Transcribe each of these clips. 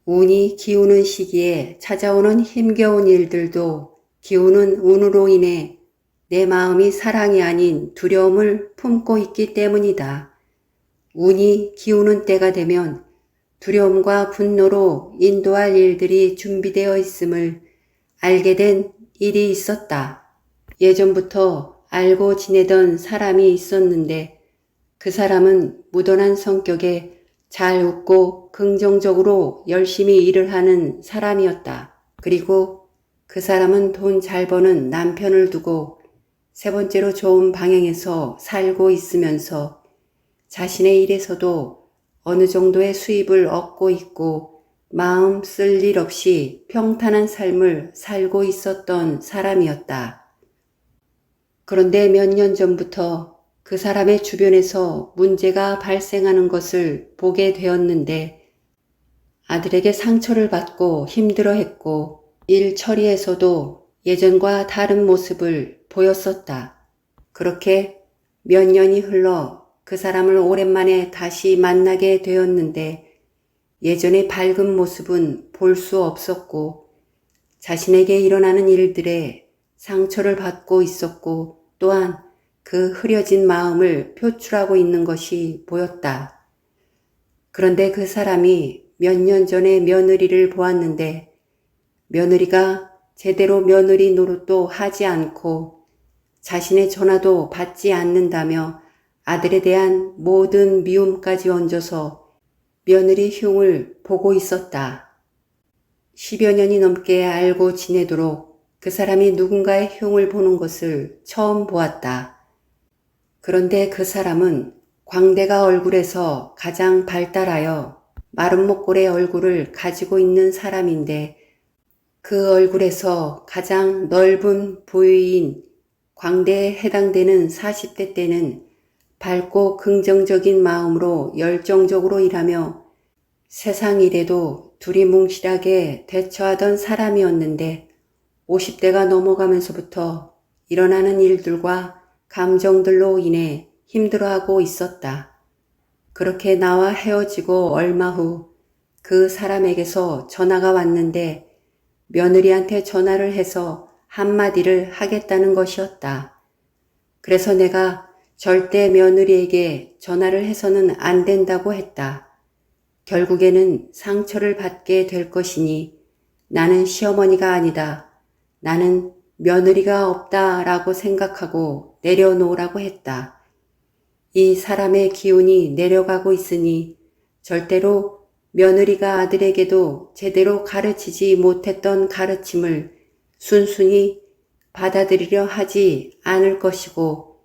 운이 기우는 시기에 찾아오는 힘겨운 일들도 기우는 운으로 인해 내 마음이 사랑이 아닌 두려움을 품고 있기 때문이다. 운이 기우는 때가 되면 두려움과 분노로 인도할 일들이 준비되어 있음을 알게 된 일이 있었다. 예전부터 알고 지내던 사람이 있었는데 그 사람은 무던한 성격에 잘 웃고 긍정적으로 열심히 일을 하는 사람이었다. 그리고 그 사람은 돈 잘 버는 남편을 두고 세 번째로 좋은 방향에서 살고 있으면서 자신의 일에서도 어느 정도의 수입을 얻고 있고 마음 쓸 일 없이 평탄한 삶을 살고 있었던 사람이었다. 그런데 몇 년 전부터 그 사람의 주변에서 문제가 발생하는 것을 보게 되었는데 아들에게 상처를 받고 힘들어했고 일 처리에서도 예전과 다른 모습을 보였었다. 그렇게 몇 년이 흘러 그 사람을 오랜만에 다시 만나게 되었는데 예전의 밝은 모습은 볼 수 없었고 자신에게 일어나는 일들에 상처를 받고 있었고 또한 그 흐려진 마음을 표출하고 있는 것이 보였다. 그런데 그 사람이 몇 년 전에 며느리를 보았는데 며느리가 제대로 며느리 노릇도 하지 않고 자신의 전화도 받지 않는다며 아들에 대한 모든 미움까지 얹어서 며느리 흉을 보고 있었다. 10여 년이 넘게 알고 지내도록 그 사람이 누군가의 흉을 보는 것을 처음 보았다. 그런데 그 사람은 광대가 얼굴에서 가장 발달하여 마른 목골의 얼굴을 가지고 있는 사람인데 그 얼굴에서 가장 넓은 부위인 광대에 해당되는 40대 때는 밝고 긍정적인 마음으로 열정적으로 일하며 세상 일에도 두리뭉실하게 대처하던 사람이었는데 50대가 넘어가면서부터 일어나는 일들과 감정들로 인해 힘들어하고 있었다. 그렇게 나와 헤어지고 얼마 후 그 사람에게서 전화가 왔는데 며느리한테 전화를 해서 한마디를 하겠다는 것이었다. 그래서 내가 절대 며느리에게 전화를 해서는 안 된다고 했다. 결국에는 상처를 받게 될 것이니 나는 시어머니가 아니다. 나는 며느리가 없다라고 생각하고 내려놓으라고 했다. 이 사람의 기운이 내려가고 있으니 절대로 며느리가 아들에게도 제대로 가르치지 못했던 가르침을 순순히 받아들이려 하지 않을 것이고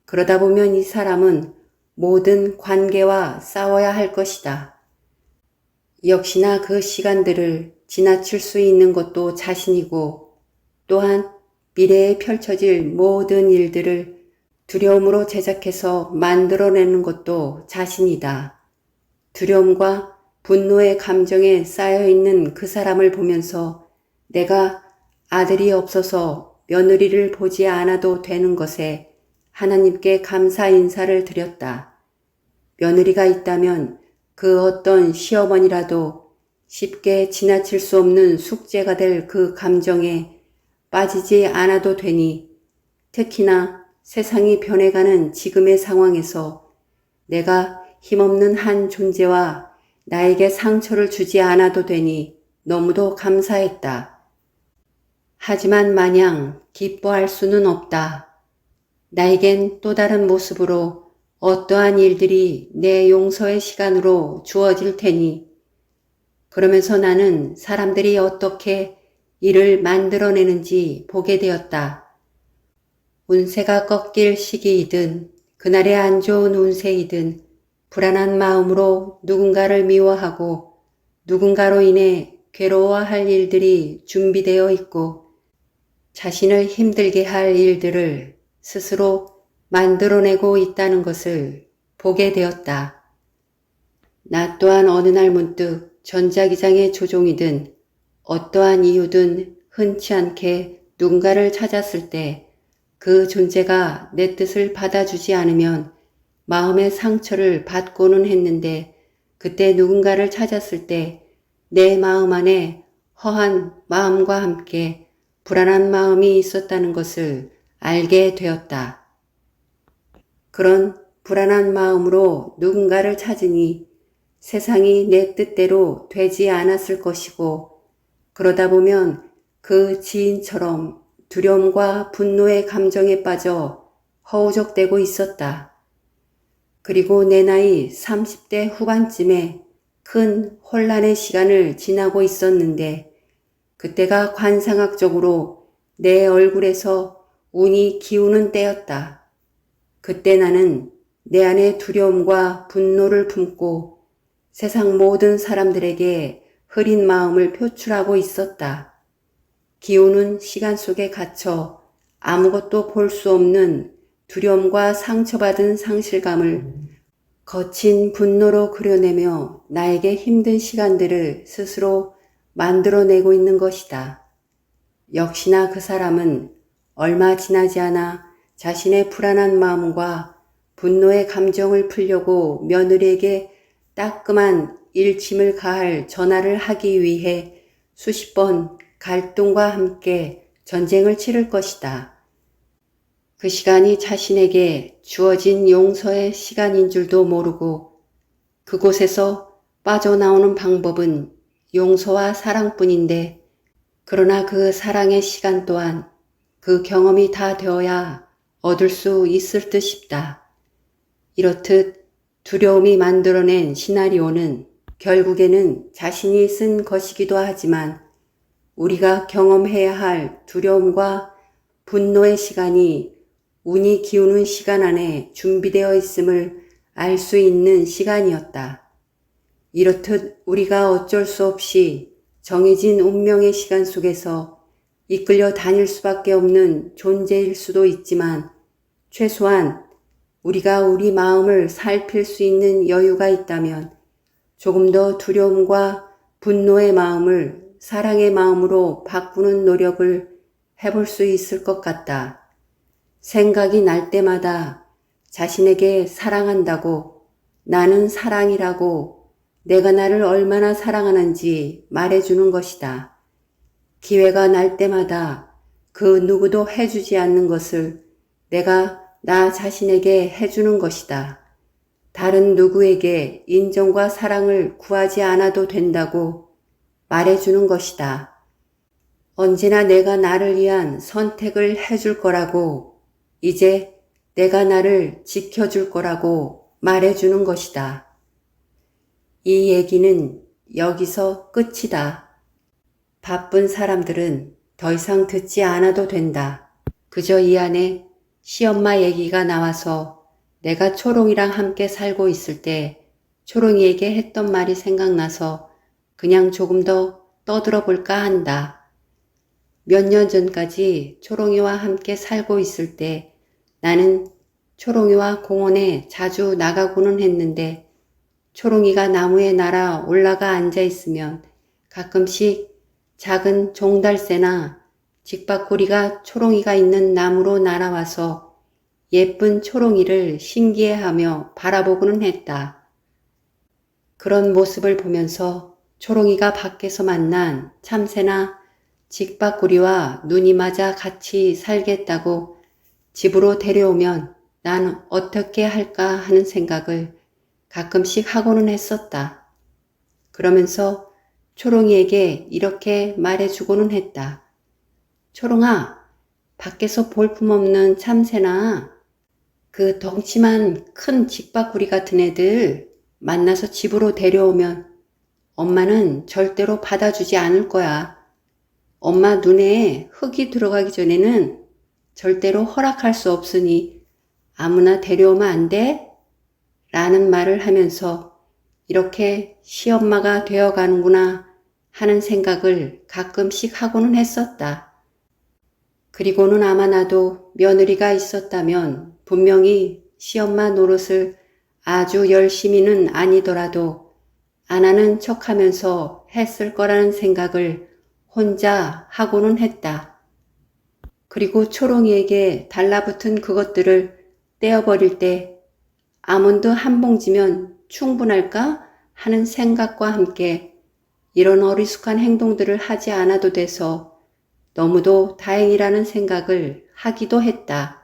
그러다 보면 이 사람은 모든 관계와 싸워야 할 것이다. 역시나 그 시간들을 지나칠 수 있는 것도 자신이고 또한 미래에 펼쳐질 모든 일들을 두려움으로 제작해서 만들어내는 것도 자신이다. 두려움과 분노의 감정에 쌓여있는 그 사람을 보면서 내가 아들이 없어서 며느리를 보지 않아도 되는 것에 하나님께 감사 인사를 드렸다. 며느리가 있다면 그 어떤 시어머니라도 쉽게 지나칠 수 없는 숙제가 될 그 감정에 빠지지 않아도 되니 특히나 세상이 변해가는 지금의 상황에서 내가 힘없는 한 존재와 나에게 상처를 주지 않아도 되니 너무도 감사했다. 하지만 마냥 기뻐할 수는 없다. 나에겐 또 다른 모습으로 어떠한 일들이 내 용서의 시간으로 주어질 테니 그러면서 나는 사람들이 어떻게 일을 만들어내는지 보게 되었다. 운세가 꺾일 시기이든 그날의 안 좋은 운세이든 불안한 마음으로 누군가를 미워하고 누군가로 인해 괴로워할 일들이 준비되어 있고 자신을 힘들게 할 일들을 스스로 만들어내고 있다는 것을 보게 되었다. 나 또한 어느 날 문득 전자기장의 조종이든 어떠한 이유든 흔치 않게 누군가를 찾았을 때 그 존재가 내 뜻을 받아주지 않으면 마음의 상처를 받고는 했는데 그때 누군가를 찾았을 때 내 마음 안에 허한 마음과 함께 불안한 마음이 있었다는 것을 알게 되었다. 그런 불안한 마음으로 누군가를 찾으니 세상이 내 뜻대로 되지 않았을 것이고, 그러다 보면 그 지인처럼 두려움과 분노의 감정에 빠져 허우적대고 있었다. 그리고 내 나이 30대 후반쯤에 큰 혼란의 시간을 지나고 있었는데, 그때가 관상학적으로 내 얼굴에서 운이 기우는 때였다. 그때 나는 내 안에 두려움과 분노를 품고 세상 모든 사람들에게 흐린 마음을 표출하고 있었다. 기우는 시간 속에 갇혀 아무것도 볼 수 없는 두려움과 상처받은 상실감을 거친 분노로 그려내며 나에게 힘든 시간들을 스스로 만들어내고 있는 것이다. 역시나 그 사람은 얼마 지나지 않아 자신의 불안한 마음과 분노의 감정을 풀려고 며느리에게 따끔한 일침을 가할 전화를 하기 위해 수십 번 갈등과 함께 전쟁을 치를 것이다. 그 시간이 자신에게 주어진 용서의 시간인 줄도 모르고 그곳에서 빠져나오는 방법은 용서와 사랑뿐인데, 그러나 그 사랑의 시간 또한 그 경험이 다 되어야 얻을 수 있을 듯 싶다. 이렇듯 두려움이 만들어낸 시나리오는 결국에는 자신이 쓴 것이기도 하지만, 우리가 경험해야 할 두려움과 분노의 시간이 운이 기우는 시간 안에 준비되어 있음을 알 수 있는 시간이었다. 이렇듯 우리가 어쩔 수 없이 정해진 운명의 시간 속에서 이끌려 다닐 수밖에 없는 존재일 수도 있지만, 최소한 우리가 우리 마음을 살필 수 있는 여유가 있다면 조금 더 두려움과 분노의 마음을 사랑의 마음으로 바꾸는 노력을 해볼 수 있을 것 같다. 생각이 날 때마다 자신에게 사랑한다고, 나는 사랑이라고, 내가 나를 얼마나 사랑하는지 말해주는 것이다. 기회가 날 때마다 그 누구도 해주지 않는 것을 내가 나 자신에게 해주는 것이다. 다른 누구에게 인정과 사랑을 구하지 않아도 된다고 말해주는 것이다. 언제나 내가 나를 위한 선택을 해줄 거라고, 이제 내가 나를 지켜줄 거라고 말해주는 것이다. 이 얘기는 여기서 끝이다. 바쁜 사람들은 더 이상 듣지 않아도 된다. 그저 이 안에 시엄마 얘기가 나와서 내가 초롱이랑 함께 살고 있을 때 초롱이에게 했던 말이 생각나서 그냥 조금 더 떠들어 볼까 한다. 몇 년 전까지 초롱이와 함께 살고 있을 때 나는 초롱이와 공원에 자주 나가고는 했는데, 초롱이가 나무에 날아 올라가 앉아 있으면 가끔씩 작은 종달새나 직박구리가 초롱이가 있는 나무로 날아와서 예쁜 초롱이를 신기해하며 바라보고는 했다. 그런 모습을 보면서 초롱이가 밖에서 만난 참새나 직박구리와 눈이 맞아 같이 살겠다고 집으로 데려오면 난 어떻게 할까 하는 생각을 가끔씩 하고는 했었다. 그러면서 초롱이에게 이렇게 말해주고는 했다. 초롱아, 밖에서 볼품없는 참새나 그 덩치만 큰 직박구리 같은 애들 만나서 집으로 데려오면 엄마는 절대로 받아주지 않을 거야. 엄마 눈에 흙이 들어가기 전에는 절대로 허락할 수 없으니 아무나 데려오면 안 돼? 라는 말을 하면서 이렇게 시엄마가 되어가는구나 하는 생각을 가끔씩 하고는 했었다. 그리고는 아마 나도 며느리가 있었다면 분명히 시엄마 노릇을 아주 열심히는 아니더라도 안 하는 척하면서 했을 거라는 생각을 혼자 하고는 했다. 그리고 초롱이에게 달라붙은 그것들을 떼어버릴 때 아몬드 한 봉지면 충분할까 하는 생각과 함께 이런 어리숙한 행동들을 하지 않아도 돼서 너무도 다행이라는 생각을 하기도 했다.